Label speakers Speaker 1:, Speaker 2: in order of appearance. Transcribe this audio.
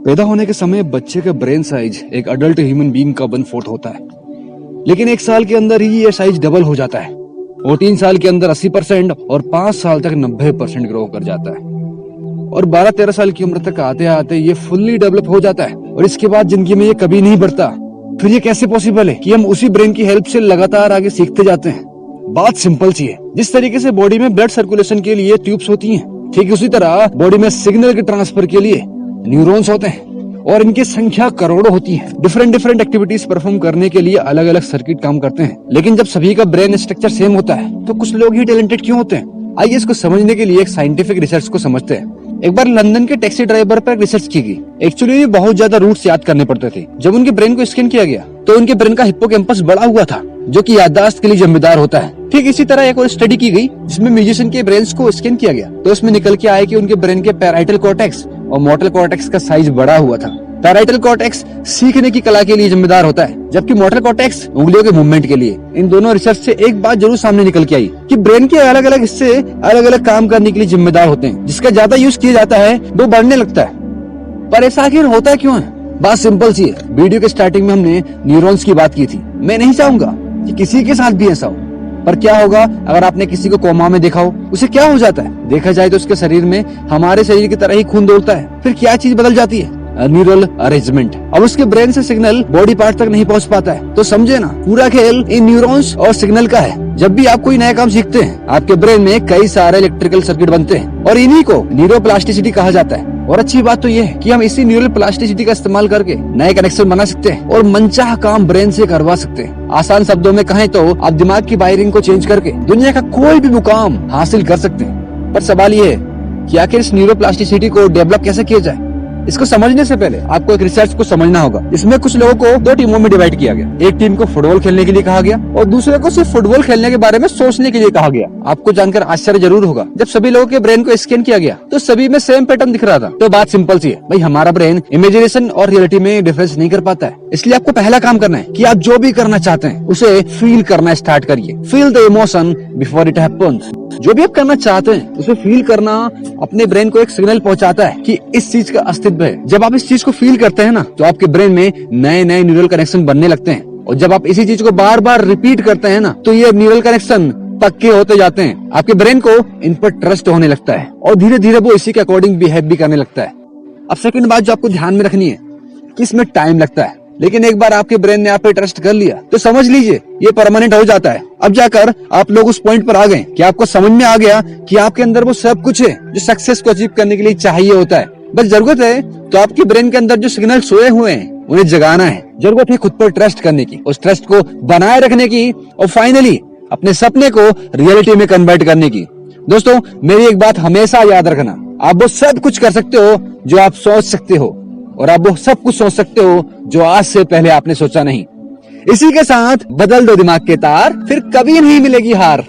Speaker 1: पैदा होने के समय बच्चे का ब्रेन साइज एक अडल्ट ह्यूमन बीइंग का 1/4 होता है, लेकिन 1 साल के अंदर ही ये साइज डबल हो जाता है और 3 साल के अंदर 80% और 5 साल तक 90% ग्रो कर जाता है और 12-13 साल की उम्र तक आते आते ये फुल्ली डेवलप हो जाता है और इसके बाद जिंदगी में ये कभी नहीं बढ़ता। फिर ये कैसे पॉसिबल है कि हम उसी ब्रेन की हेल्प से लगातार आगे सीखते जाते हैं? बात सिंपल सी है। जिस तरीके से बॉडी में ब्लड सर्कुलेशन के लिए ट्यूब्स होती हैं, ठीक उसी तरह बॉडी में सिग्नल के ट्रांसफर के लिए न्यूरॉन्स होते हैं और इनकी संख्या करोड़ों होती है। डिफरेंट एक्टिविटीज परफॉर्म करने के लिए अलग अलग सर्किट काम करते हैं, लेकिन जब सभी का ब्रेन स्ट्रक्चर सेम होता है तो कुछ लोग ही टैलेंटेड क्यों होते हैं? आइए इसको समझने के लिए एक साइंटिफिक रिसर्च को समझते हैं। एक बार लंदन के टैक्सी ड्राइवर पर रिसर्च की गई। एक्चुअली बहुत ज्यादा रूट्स याद करने पड़ते थे। जब उनके ब्रेन को स्कैन किया गया तो उनके ब्रेन का हिप्पोकैम्पस बड़ा हुआ था, जो कि याददाश्त के लिए जिम्मेदार होता है। ठीक इसी तरह एक और स्टडी की गई जिसमें म्यूजिशियन के ब्रेन को स्कैन किया गया, तो उसमें निकल के आया कि उनके ब्रेन के पैराइटल कॉर्टेक्स और मोटल कॉर्टेक्स का साइज बड़ा हुआ था। पैराइटल कॉर्टेक्स सीखने की कला के लिए जिम्मेदार होता है, जबकि मोटल कॉर्टेक्स उंगलियों के मूवमेंट के लिए। इन दोनों रिसर्च से एक बात जरूर सामने निकल के आई कि ब्रेन के अलग अलग हिस्से अलग अलग काम करने के लिए जिम्मेदार होते हैं। जिसका ज्यादा यूज किया जाता है वो बढ़ने लगता है। पर ऐसा आखिर होता क्यों है? बात सिंपल सी है। वीडियो के स्टार्टिंग में हमने न्यूरॉन्स की बात की थी। मैं नहीं चाहूंगा कि किसी के साथ भी ऐसा हो, पर क्या होगा अगर आपने किसी को कोमा में देखा हो? उसे क्या हो जाता है? देखा जाए तो उसके शरीर में हमारे शरीर की तरह ही खून दौड़ता है। फिर क्या चीज बदल जाती है? Neural arrangement. अब उसके ब्रेन से सिग्नल बॉडी पार्ट तक नहीं पहुंच पाता है। तो समझे ना, पूरा खेल इन न्यूरॉन्स और सिग्नल का है। जब भी आप कोई नया काम सीखते हैं, आपके ब्रेन में कई सारे इलेक्ट्रिकल सर्किट बनते हैं और इन्हीं को न्यूरोप्लास्टिसिटी कहा जाता है। और अच्छी बात तो ये है कि हम इसी न्यूरल प्लास्टिसिटी का इस्तेमाल करके नए कनेक्शन बना सकते हैं और मनचाहा काम ब्रेन से करवा सकते हैं। आसान शब्दों में कहें तो आप दिमाग की वायरिंग को चेंज करके दुनिया का कोई भी मुकाम हासिल कर सकते हैं। पर सवाल ये है कि आखिर इस न्यूरोप्लास्टिसिटी को डेवलप कैसे किया जाए? इसको समझने से पहले आपको एक रिसर्च को समझना होगा। इसमें कुछ लोगों को 2 टीमों में डिवाइड किया गया। एक टीम को फुटबॉल खेलने के लिए कहा गया और दूसरे को सिर्फ फुटबॉल खेलने के बारे में सोचने के लिए कहा गया। आपको जानकर आश्चर्य जरूर होगा, जब सभी लोगों के ब्रेन को स्कैन किया गया तो सभी में सेम पैटर्न दिख रहा था। तो बात सिंपल सी है भाई, हमारा ब्रेन इमेजिनेशन और रियलिटी में डिफरेंस नहीं कर पाता है। इसलिए आपको पहला काम करना है कि आप जो भी करना चाहते हैं उसे फील करना स्टार्ट करिए। Feel the emotion before it happens. जो भी आप करना चाहते हैं उसे फील करना अपने ब्रेन को एक सिग्नल पहुंचाता है कि इस चीज का अस्तित्व है। जब आप इस चीज को फील करते हैं ना, तो आपके ब्रेन में नए नए न्यूरल कनेक्शन बनने लगते हैं और जब आप इसी चीज को बार बार रिपीट करते हैं ना, तो ये न्यूरल कनेक्शन पक्के होते जाते हैं। आपके ब्रेन को इन पर ट्रस्ट होने लगता है और धीरे धीरे वो इसी के अकॉर्डिंग बिहेव भी करने लगता है। अब सेकंड बात जो आपको ध्यान में रखनी है कि इसमें टाइम लगता है, लेकिन एक बार आपके ब्रेन ने आप पे ट्रस्ट कर लिया तो समझ लीजिए ये परमानेंट हो जाता है। अब जाकर आप लोग उस पॉइंट पर आ गए कि आपको समझ में आ गया कि आपके अंदर वो सब कुछ है जो सक्सेस को अचीव करने के लिए चाहिए होता है। बस जरूरत है तो आपके ब्रेन के अंदर जो सिग्नल सोए हुए हैं उन्हें जगाना है। जरूरत है खुद पर ट्रस्ट करने की, उस ट्रस्ट को बनाए रखने की और फाइनली अपने सपने को रियलिटी में कन्वर्ट करने की। दोस्तों, मेरी एक बात हमेशा याद रखना, आप वो सब कुछ कर सकते हो जो आप सोच सकते हो और आप वो सब कुछ सोच सकते हो जो आज से पहले आपने सोचा नहीं। इसी के साथ बदल दो दिमाग के तार, फिर कभी नहीं मिलेगी हार।